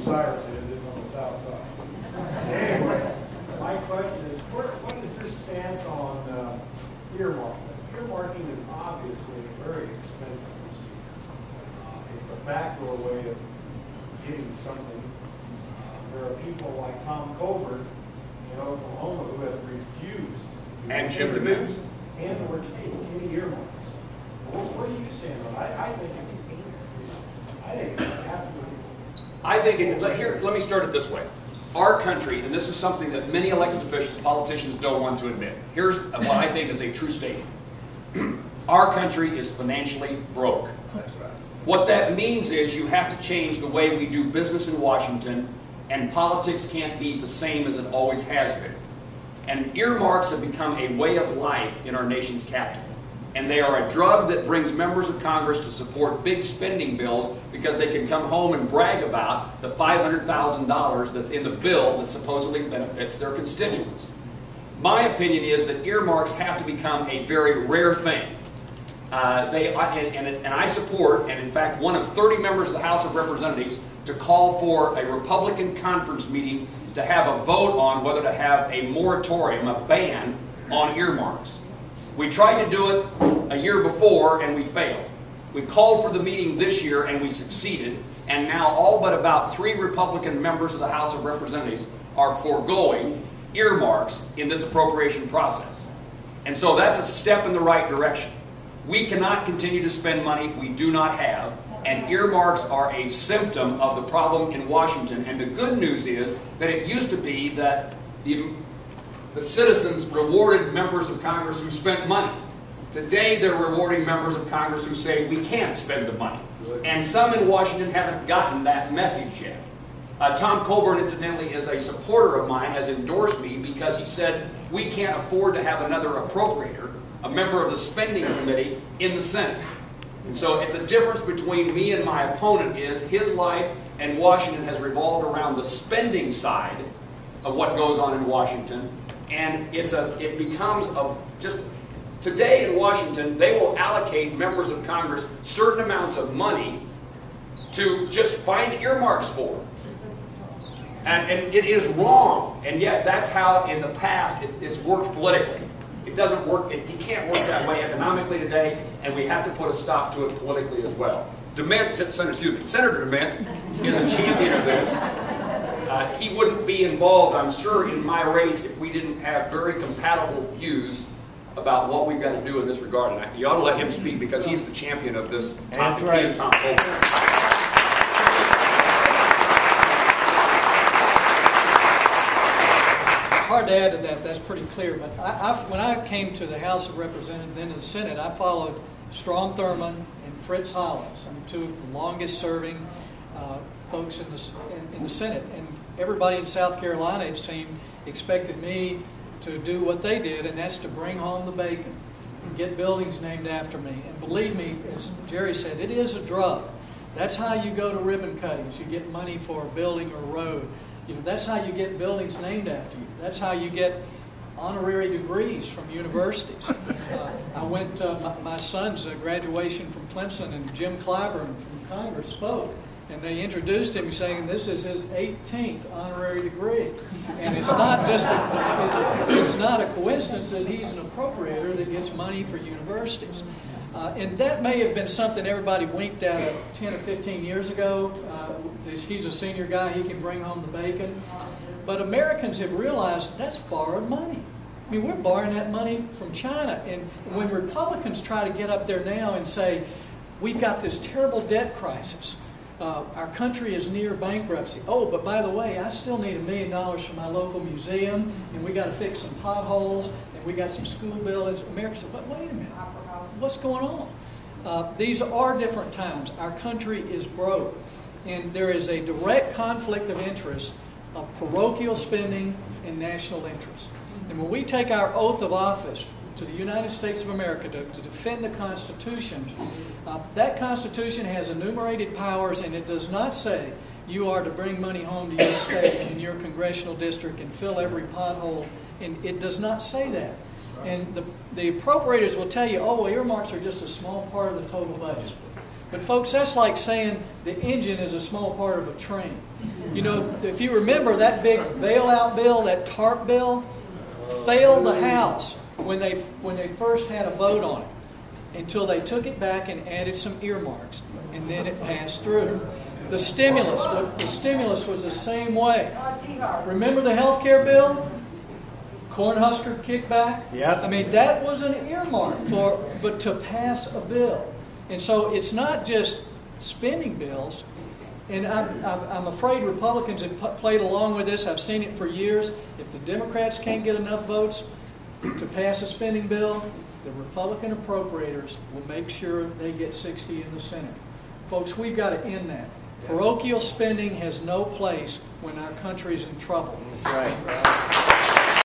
Cyrus is on the south side. Anyway, my question is, what is your stance on earmarks? Earmarking is obviously very expensive. It's a backdoor way of getting something. There are people like Tom Colbert in Oklahoma who have refused and Jim DeMint and or take any earmarks. What do you stand on? I think it's absolutely. I think let me start it this way. Our country, and this is something that many elected officials, politicians don't want to admit. Here's what I think is a true statement. Our country is financially broke. That's right. What that means is you have to change the way we do business in Washington, and politics can't be the same as it always has been. And earmarks have become a way of life in our nation's capital. And they are a drug that brings members of Congress to support big spending bills because they can come home and brag about the $500,000 that's in the bill that supposedly benefits their constituents. My opinion is that earmarks have to become a very rare thing. And I support, and in fact one of 30 members of the House of Representatives, to call for a Republican conference meeting to have a vote on whether to have a moratorium, a ban on earmarks. We tried to do it a year before and we failed. We called for the meeting this year and we succeeded, and now all but about 3 Republican members of the House of Representatives are foregoing earmarks in this appropriation process. And so that's a step in the right direction. We cannot continue to spend money we do not have, and earmarks are a symptom of the problem in Washington. And the good news is that it used to be that the citizens rewarded members of Congress who spent money. Today they're rewarding members of Congress who say we can't spend the money. And some in Washington haven't gotten that message yet. Tom Colbert, incidentally, is a supporter of mine, has endorsed me because he said we can't afford to have another appropriator, a member of the spending committee, in the Senate. And so it's a difference between me and my opponent is his life and Washington has revolved around the spending side of what goes on in Washington. And it becomes just today in Washington, they will allocate members of Congress certain amounts of money to just find earmarks for. And it is wrong, and yet that's how in the past it's worked politically. It doesn't work, it can't work that way economically today, and we have to put a stop to it politically as well. Senator DeMint is a champion of this. He wouldn't be involved, I'm sure, in my race if we didn't have very compatible views about what we've got to do in this regard. And you ought to let him speak because he's the champion of this topic. That's right. Tom Colbert. It's hard to add to that, that's pretty clear. But when I came to the House of Representatives, then to the Senate, I followed Strom Thurmond and Fritz Hollins, two of the longest serving folks in the Senate. And everybody in South Carolina, it seemed, expected me to do what they did, and that's to bring home the bacon and get buildings named after me. And believe me, as Jerry said, it is a drug. That's how you go to ribbon cuttings. You get money for a building or a road. That's how you get buildings named after you. That's how you get honorary degrees from universities. I went to my son's graduation from Clemson, and Jim Clyburn from Congress spoke. And they introduced him saying this is his 18th honorary degree. And it's not just it's not a coincidence that he's an appropriator that gets money for universities. And that may have been something everybody winked at 10 or 15 years ago. He's a senior guy, he can bring home the bacon. But Americans have realized that's borrowed money. I mean, we're borrowing that money from China. And when Republicans try to get up there now and say, we've got this terrible debt crisis, our country is near bankruptcy. Oh, but by the way, I still need $1 million for my local museum, and we got to fix some potholes, and we got some school buildings. America said, but wait a minute, what's going on? These are different times. Our country is broke, and there is a direct conflict of interest of parochial spending and national interest. And when we take our oath of office to the United States of America to defend the Constitution, that Constitution has enumerated powers, and it does not say you are to bring money home to your state and your congressional district and fill every pothole. And it does not say that. And the appropriators will tell you, oh, well, earmarks are just a small part of the total budget. But folks, that's like saying the engine is a small part of a train. You know, if you remember that big bailout bill, that TARP bill, failed the House when they first had a vote on it, until they took it back and added some earmarks, and then it passed through. The stimulus was the same way. Remember the health care bill? Cornhusker kickback? Yep. I mean, that was an earmark but to pass a bill. And so it's not just spending bills. And I'm afraid Republicans have played along with this. I've seen it for years. If the Democrats can't get enough votes to pass a spending bill, the Republican appropriators will make sure they get 60 in the Senate. Folks, we've got to end that. Parochial spending has no place when our country's in trouble. That's right.